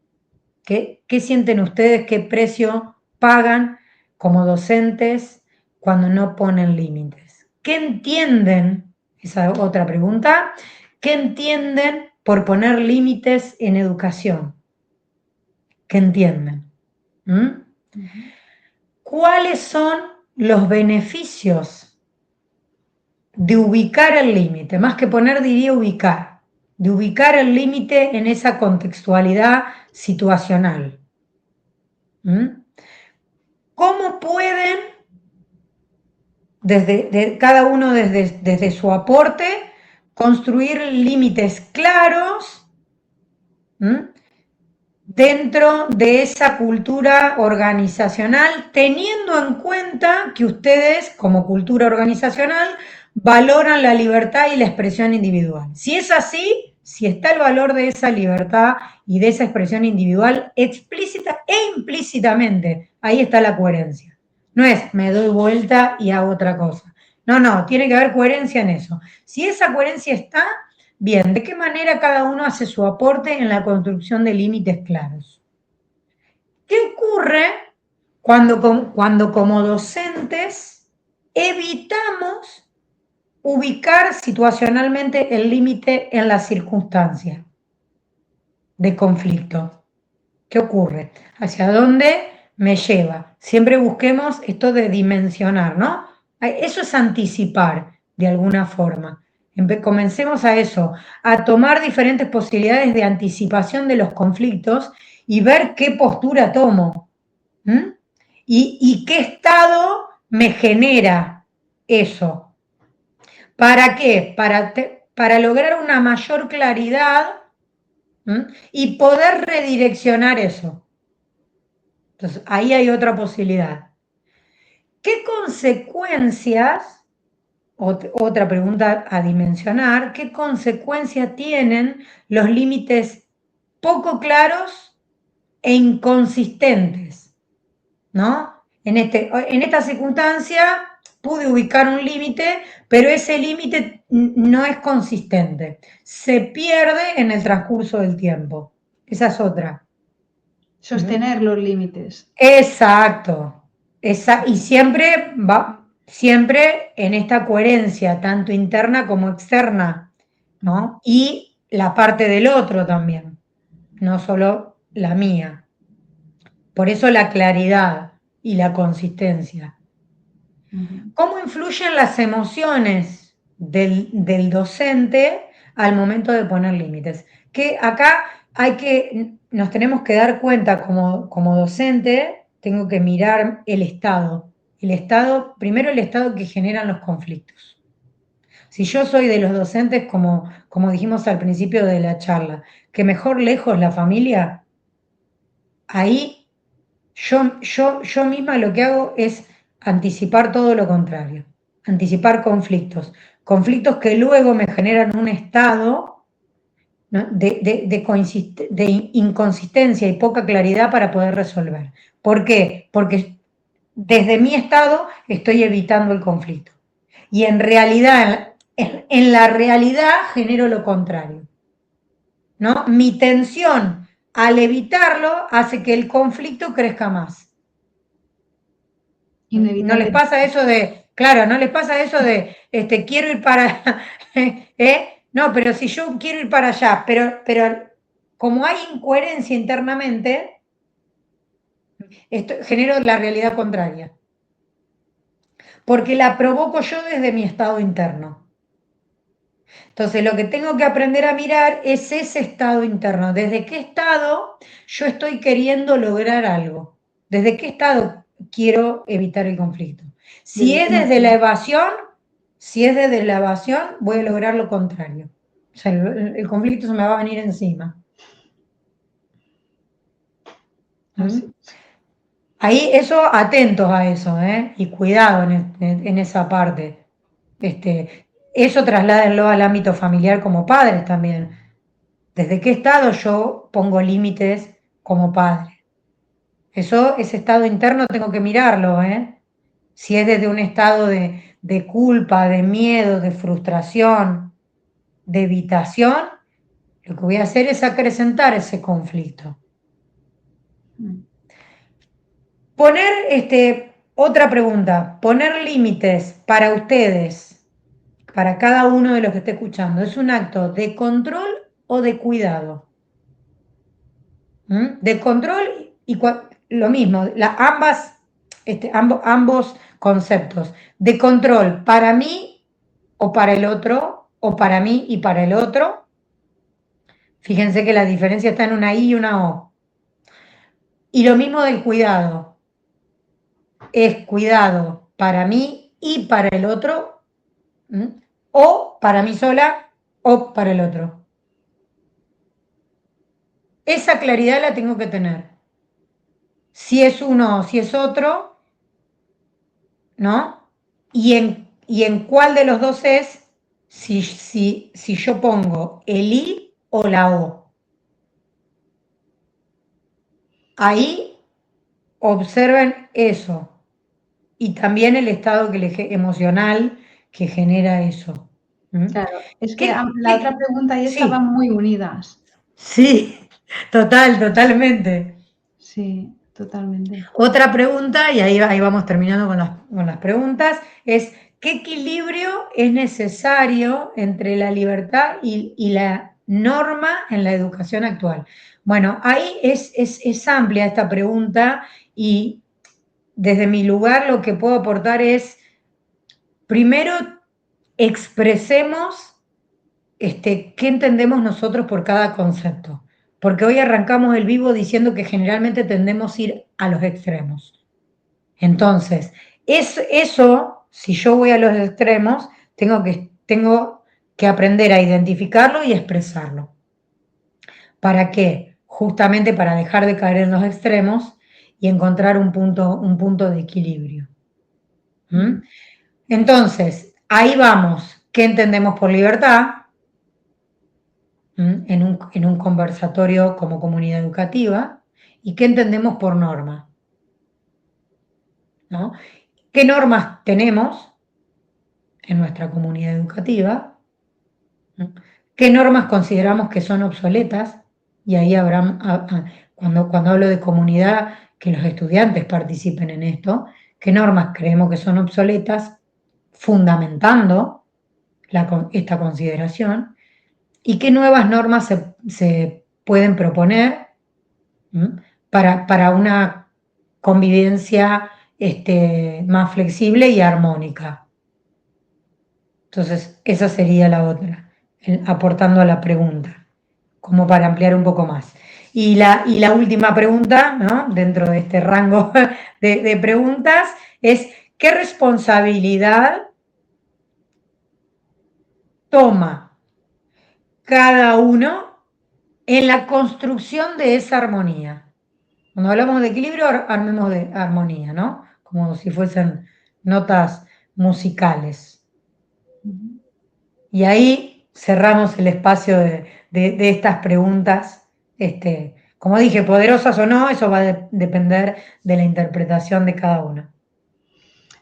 ¿Qué sienten ustedes? ¿Qué precio pagan como docentes cuando no ponen límites? ¿Qué entienden? Esa otra pregunta. ¿Qué entienden por poner límites en educación? ¿Qué entienden? ¿Cuáles son los beneficios de ubicar el límite? Más que poner, diría ubicar. De ubicar el límite en esa contextualidad situacional. ¿Cómo pueden, cada uno desde su aporte, construir límites claros dentro de esa cultura organizacional, teniendo en cuenta que ustedes, como cultura organizacional, valoran la libertad y la expresión individual? Si es así, si está el valor de esa libertad y de esa expresión individual explícita e implícitamente, ahí está la coherencia. No es me doy vuelta y hago otra cosa. No, tiene que haber coherencia en eso. Si esa coherencia está, bien, ¿de qué manera cada uno hace su aporte en la construcción de límites claros? ¿Qué ocurre cuando como docentes evitamos ubicar situacionalmente el límite en la circunstancia de conflicto. ¿Qué ocurre? ¿Hacia dónde me lleva? Siempre busquemos esto de dimensionar, ¿no? Eso es anticipar de alguna forma. Comencemos a eso, a tomar diferentes posibilidades de anticipación de los conflictos y ver qué postura tomo. ¿Y qué estado me genera eso? ¿Para qué? Para lograr una mayor claridad y poder redireccionar eso. Entonces, ahí hay otra posibilidad. ¿Qué consecuencias, otra pregunta a dimensionar, qué consecuencias tienen los límites poco claros e inconsistentes? ¿No? En esta circunstancia pude ubicar un límite, pero ese límite no es consistente. Se pierde en el transcurso del tiempo. Esa es otra. Sostener los límites. Exacto. Y siempre en esta coherencia, tanto interna como externa, ¿no? Y la parte del otro también, no solo la mía. Por eso la claridad y la consistencia. ¿Cómo influyen las emociones del docente al momento de poner límites? Que acá nos tenemos que dar cuenta como docente, tengo que mirar el estado. Primero el estado que generan los conflictos. Si yo soy de los docentes, como dijimos al principio de la charla, que mejor lejos la familia, ahí yo misma lo que hago es anticipar todo lo contrario, anticipar conflictos que luego me generan un estado, ¿no? de inconsistencia y poca claridad para poder resolver. ¿Por qué? Porque desde mi estado estoy evitando el conflicto. Y en realidad, en la realidad genero lo contrario, ¿no? Mi tensión al evitarlo hace que el conflicto crezca más. ¿No les pasa eso de, quiero ir para, no, pero si yo quiero ir para allá, pero como hay incoherencia internamente, genero la realidad contraria. Porque la provoco yo desde mi estado interno. Entonces, lo que tengo que aprender a mirar es ese estado interno. ¿Desde qué estado yo estoy queriendo lograr algo? ¿Desde qué estado quiero evitar el conflicto? Si es desde la evasión, voy a lograr lo contrario. O sea, el conflicto se me va a venir encima. Ahí, atentos a eso, y cuidado en esa parte. Eso trasládenlo al ámbito familiar como padres también. ¿Desde qué estado yo pongo límites como padre? Ese estado interno tengo que mirarlo, Si es desde un estado de culpa, de miedo, de frustración, de evitación, lo que voy a hacer es acrecentar ese conflicto. Otra pregunta, poner límites para ustedes, para cada uno de los que esté escuchando, ¿es un acto de control o de cuidado? De control y lo mismo, ambos conceptos. De control para mí o para el otro, o para mí y para el otro. Fíjense que la diferencia está en una I y una O. Y lo mismo del cuidado. Es cuidado para mí y para el otro, o para mí sola o para el otro. Esa claridad la tengo que tener. Si es uno o si es otro, ¿no? Y en cuál de los dos es si yo pongo el I o la O. Ahí observen eso. Y también el estado emocional que genera eso. Claro, es que la otra pregunta y esta van muy unidas. Sí, totalmente. Sí, totalmente. Otra pregunta, y ahí vamos terminando con las preguntas, es ¿qué equilibrio es necesario entre la libertad y la norma en la educación actual? Bueno, ahí es amplia esta pregunta y desde mi lugar lo que puedo aportar es, primero, expresemos qué entendemos nosotros por cada concepto. Porque hoy arrancamos el vivo diciendo que generalmente tendemos a ir a los extremos. Entonces, eso, si yo voy a los extremos, tengo que aprender a identificarlo y expresarlo. ¿Para qué? Justamente para dejar de caer en los extremos y encontrar un punto de equilibrio. ¿Mm? Entonces, ahí vamos. ¿Qué entendemos por libertad? En un conversatorio como comunidad educativa. ¿Y qué entendemos por norma? ¿No? ¿Qué normas tenemos en nuestra comunidad educativa? ¿No? ¿Qué normas consideramos que son obsoletas? Y ahí habrá, cuando hablo de comunidad, que los estudiantes participen en esto, ¿qué normas creemos que son obsoletas? Fundamentando esta consideración. ¿Y qué nuevas normas se pueden proponer para una convivencia más flexible y armónica? Entonces, esa sería la otra, aportando a la pregunta, como para ampliar un poco más. Y la última pregunta, ¿no?, dentro de este rango de preguntas, es ¿qué responsabilidad toma cada uno en la construcción de esa armonía? Cuando hablamos de equilibrio, armemos de armonía, ¿no? Como si fuesen notas musicales. Y ahí cerramos el espacio de estas preguntas. Como dije, poderosas o no, eso va a depender de la interpretación de cada uno.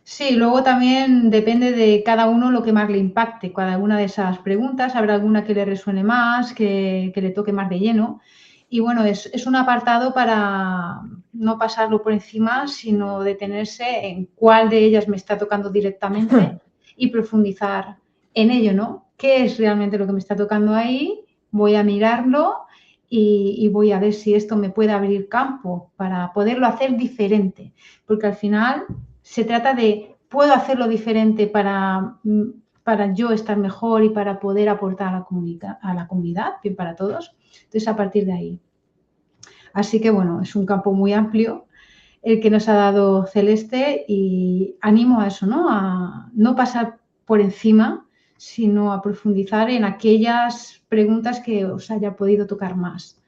Sí, luego también depende de cada uno lo que más le impacte. Cada una de esas preguntas, habrá alguna que le resuene más, que le toque más de lleno. Y bueno, es un apartado para no pasarlo por encima, sino detenerse en cuál de ellas me está tocando directamente y profundizar en ello, ¿no? ¿Qué es realmente lo que me está tocando ahí? Voy a mirarlo y voy a ver si esto me puede abrir campo para poderlo hacer diferente. Porque al final se trata de, ¿puedo hacerlo diferente para yo estar mejor y para poder aportar a la comunidad, bien para todos? Entonces, a partir de ahí. Así que, bueno, es un campo muy amplio el que nos ha dado Celeste y animo a eso, ¿no? A no pasar por encima, sino a profundizar en aquellas preguntas que os haya podido tocar más.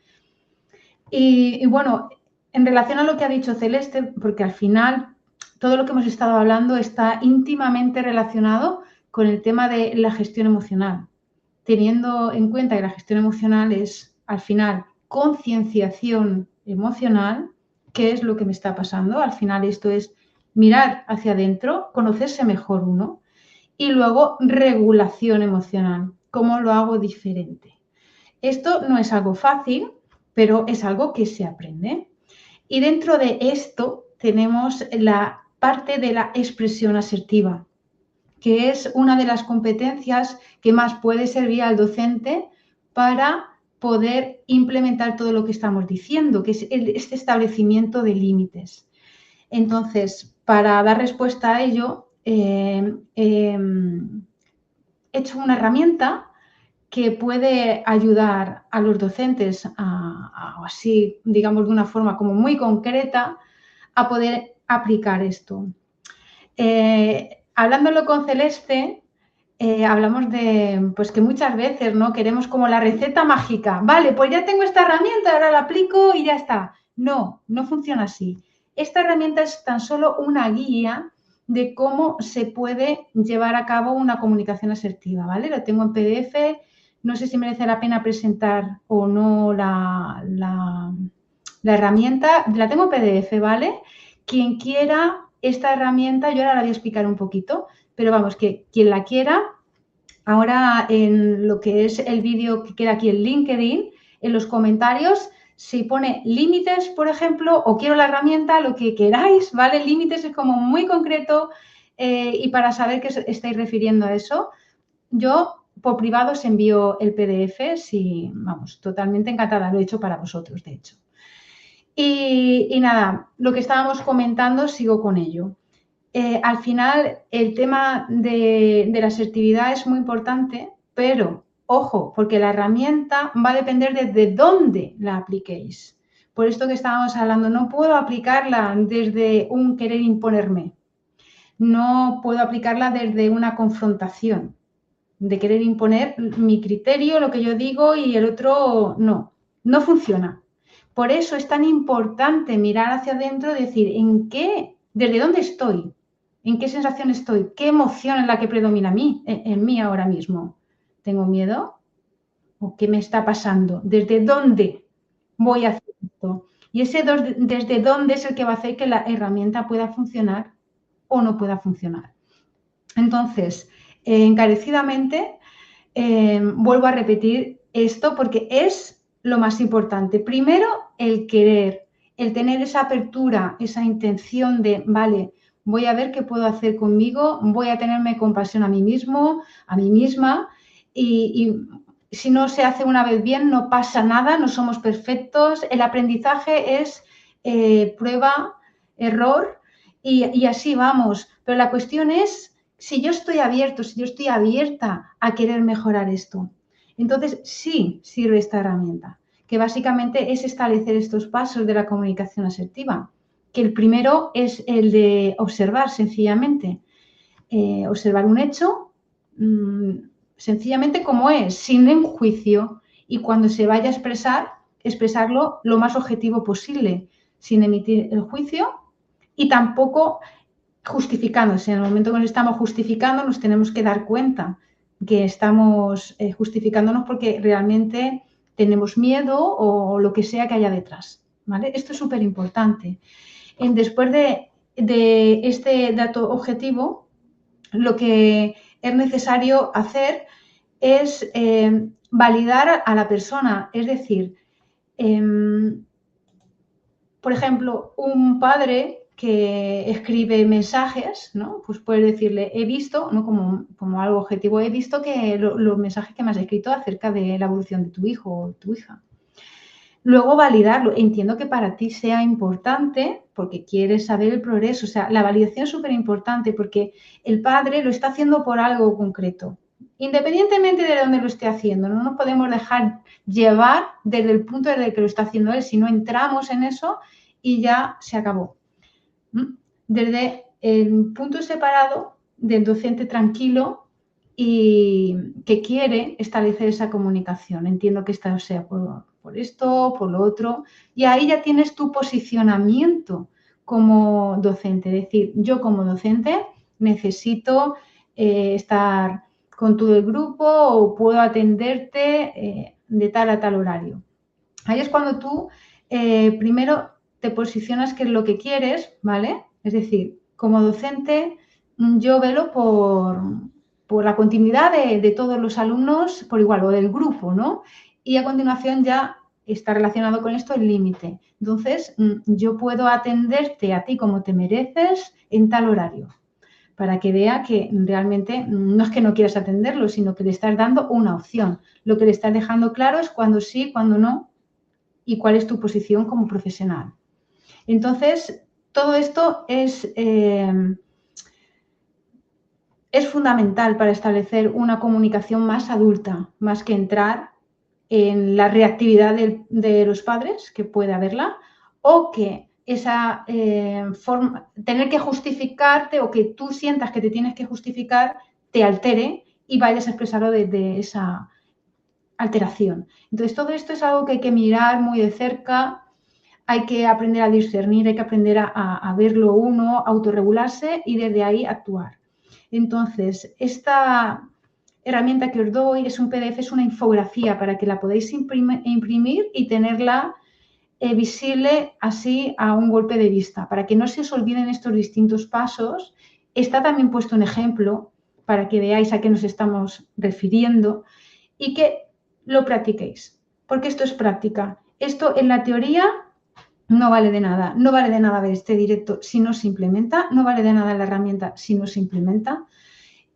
Y bueno, en relación a lo que ha dicho Celeste, porque al final todo lo que hemos estado hablando está íntimamente relacionado con el tema de la gestión emocional, teniendo en cuenta que la gestión emocional es, al final, concienciación emocional, qué es lo que me está pasando. Al final esto es mirar hacia adentro, conocerse mejor uno, y luego regulación emocional, cómo lo hago diferente. Esto no es algo fácil, pero es algo que se aprende. Y dentro de esto tenemos la parte de la expresión asertiva, que es una de las competencias que más puede servir al docente para poder implementar todo lo que estamos diciendo, que es este establecimiento de límites. Entonces, para dar respuesta a ello, he hecho una herramienta que puede ayudar a los docentes así, digamos, de una forma como muy concreta, a poder aplicar esto. Hablándolo con Celeste, hablamos de, pues que muchas veces, ¿no?, queremos como la receta mágica. Vale, pues ya tengo esta herramienta, ahora la aplico y ya está. No, no funciona así. Esta herramienta es tan solo una guía de cómo se puede llevar a cabo una comunicación asertiva, ¿vale? Lo tengo en PDF. No sé si merece la pena presentar o no la herramienta. La tengo en PDF, ¿vale? Quien quiera esta herramienta, yo ahora la voy a explicar un poquito, pero vamos, que quien la quiera, ahora en lo que es el vídeo que queda aquí en LinkedIn, en los comentarios, Si pone límites, por ejemplo, o quiero la herramienta, lo que queráis, ¿vale? Límites es como muy concreto y para saber qué estáis refiriendo a eso, yo por privado os envío el PDF, si, vamos, totalmente encantada, lo he hecho para vosotros, de hecho. Y nada, lo que estábamos comentando, sigo con ello. Al final, el tema de la asertividad es muy importante, pero ojo, porque la herramienta va a depender de dónde la apliquéis. Por esto que estábamos hablando, no puedo aplicarla desde un querer imponerme, no puedo aplicarla desde una confrontación, de querer imponer mi criterio, lo que yo digo y el otro no funciona. Por eso es tan importante mirar hacia adentro y decir, desde dónde estoy, en qué sensación estoy, qué emoción es la que predomina en mí ahora mismo. ¿Tengo miedo? ¿O qué me está pasando? ¿Desde dónde voy a hacer esto? Y ese desde dónde es el que va a hacer que la herramienta pueda funcionar o no pueda funcionar. Entonces, encarecidamente, vuelvo a repetir esto porque es lo más importante. Primero, el querer, el tener esa apertura, esa intención de, vale, voy a ver qué puedo hacer conmigo, voy a tenerme compasión a mí mismo, a mí misma, y si no se hace una vez bien, no pasa nada, no somos perfectos. El aprendizaje es prueba, error, y así vamos. Pero la cuestión es si yo estoy abierto, si yo estoy abierta a querer mejorar esto. Entonces, sí sirve esta herramienta, que básicamente es establecer estos pasos de la comunicación asertiva, que el primero es el de observar sencillamente, observar un hecho sencillamente como es, sin un juicio, y cuando se vaya a expresarlo lo más objetivo posible, sin emitir el juicio y tampoco justificándose. En el momento que nos estamos justificando nos tenemos que dar cuenta que estamos justificándonos porque realmente tenemos miedo o lo que sea que haya detrás, ¿vale? Esto es súper importante. Después de este dato objetivo, lo que es necesario hacer es validar a la persona, es decir, por ejemplo, un padre que escribe mensajes, ¿no? Pues puedes decirle, he visto, ¿no? Como algo objetivo, he visto que los mensajes que me has escrito acerca de la evolución de tu hijo o tu hija. Luego validarlo. Entiendo que para ti sea importante porque quieres saber el progreso. O sea, la validación es súper importante porque el padre lo está haciendo por algo concreto. Independientemente de dónde lo esté haciendo, no nos podemos dejar llevar desde el punto desde el que lo está haciendo él, si no entramos en eso y ya se acabó. Desde el punto separado del docente tranquilo y que quiere establecer esa comunicación. Entiendo que esta sea por esto, por lo otro, y ahí ya tienes tu posicionamiento como docente. Es decir, yo como docente necesito estar con todo el grupo o puedo atenderte de tal a tal horario. Ahí es cuando tú primero te posicionas qué es lo que quieres, ¿vale? Es decir, como docente yo velo por la continuidad de todos los alumnos por igual o del grupo, ¿no? Y a continuación ya está relacionado con esto el límite. Entonces, yo puedo atenderte a ti como te mereces en tal horario, para que vea que realmente no es que no quieras atenderlo, sino que le estás dando una opción. Lo que le estás dejando claro es cuándo sí, cuándo no y cuál es tu posición como profesional. Entonces, todo esto es fundamental para establecer una comunicación más adulta, más que entrar en la reactividad de los padres, que puede haberla, o que esa forma, tener que justificarte o que tú sientas que te tienes que justificar, te altere y vayas a expresarlo desde esa alteración. Entonces, todo esto es algo que hay que mirar muy de cerca, hay que aprender a discernir, hay que aprender a verlo uno, autorregularse y desde ahí actuar. Entonces, esta herramienta que os doy es un PDF, es una infografía para que la podáis imprimir y tenerla visible así a un golpe de vista, para que no se os olviden estos distintos pasos. Está también puesto un ejemplo para que veáis a qué nos estamos refiriendo y que lo practiquéis, porque esto es práctica. esto en la teoría no vale de nada. No vale de nada ver este directo si no se implementa, no vale de nada la herramienta si no se implementa.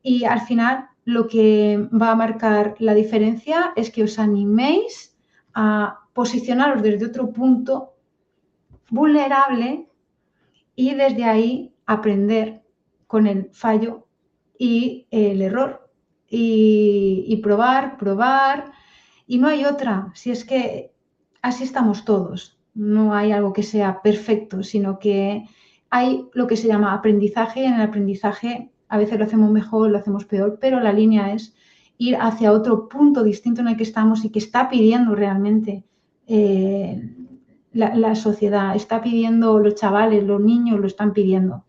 Y al final lo que va a marcar la diferencia es que os animéis a posicionaros desde otro punto vulnerable y desde ahí aprender con el fallo y el error. Y probar, probar. Y no hay otra. Si es que así estamos todos. No hay algo que sea perfecto, sino que hay lo que se llama aprendizaje. Y en el aprendizaje a veces lo hacemos mejor, lo hacemos peor, pero la línea es ir hacia otro punto distinto en el que estamos y que está pidiendo realmente la sociedad, está pidiendo los chavales, los niños lo están pidiendo.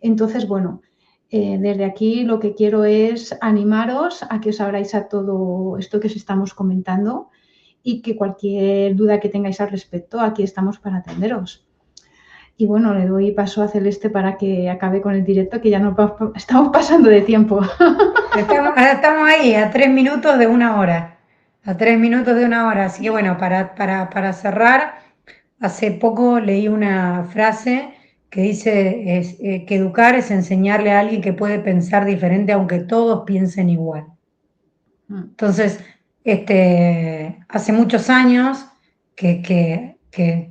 Entonces, bueno, desde aquí lo que quiero es animaros a que os abráis a todo esto que os estamos comentando y que cualquier duda que tengáis al respecto, aquí estamos para atenderos. Y bueno, le doy paso a Celeste para que acabe con el directo, que ya no estamos pasando de tiempo. Estamos ahí, a 3 minutos de 1 hora. A 3 minutos de 1 hora. Así que bueno, para cerrar, hace poco leí una frase que dice que educar es enseñarle a alguien que puede pensar diferente aunque todos piensen igual. Entonces, hace muchos años que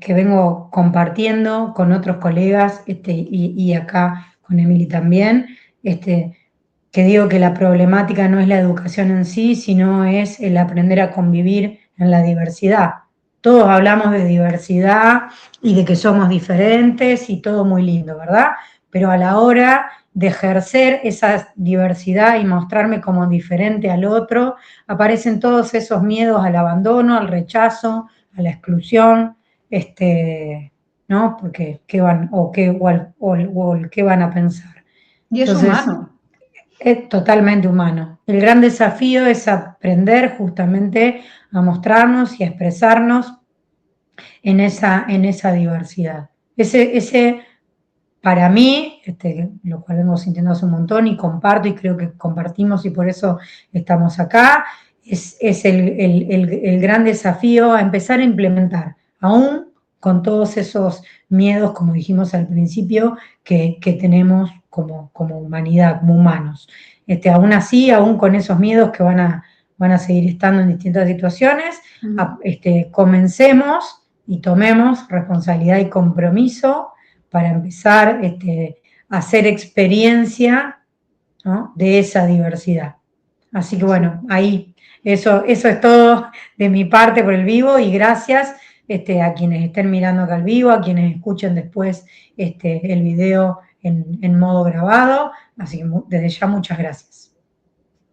vengo compartiendo con otros colegas y acá con Emily también, que digo que la problemática no es la educación en sí, sino es el aprender a convivir en la diversidad. Todos hablamos de diversidad y de que somos diferentes y todo muy lindo, ¿verdad? Pero a la hora de ejercer esa diversidad y mostrarme como diferente al otro, aparecen todos esos miedos al abandono, al rechazo, a la exclusión, ¿no? Porque qué van, o qué van a pensar. Y es Entonces, humano. es totalmente humano. El gran desafío es aprender justamente a mostrarnos y a expresarnos en esa diversidad. Ese para mí, lo cual vengo sintiendo hace un montón y comparto y creo que compartimos y por eso estamos acá, es el gran desafío a empezar a implementar, aún con todos esos miedos, como dijimos al principio, que tenemos como humanidad, como humanos. Aún así, aún con esos miedos que van a seguir estando en distintas situaciones, comencemos y tomemos responsabilidad y compromiso para empezar a hacer experiencia, ¿no?, de esa diversidad. Así que bueno, ahí, eso es todo de mi parte por el vivo y gracias a quienes estén mirando acá al vivo, a quienes escuchen después el video en modo grabado. Así que desde ya muchas gracias.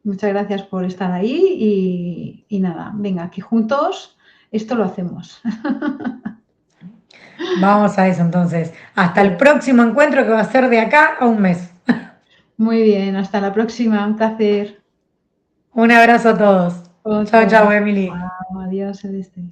Muchas gracias por estar ahí y nada, venga, que juntos esto lo hacemos. Vamos a eso entonces. Hasta el próximo encuentro que va a ser de acá a un mes. Muy bien, hasta la próxima, un placer. Un abrazo a todos. Chao, chao, Emily. Adiós, Celeste.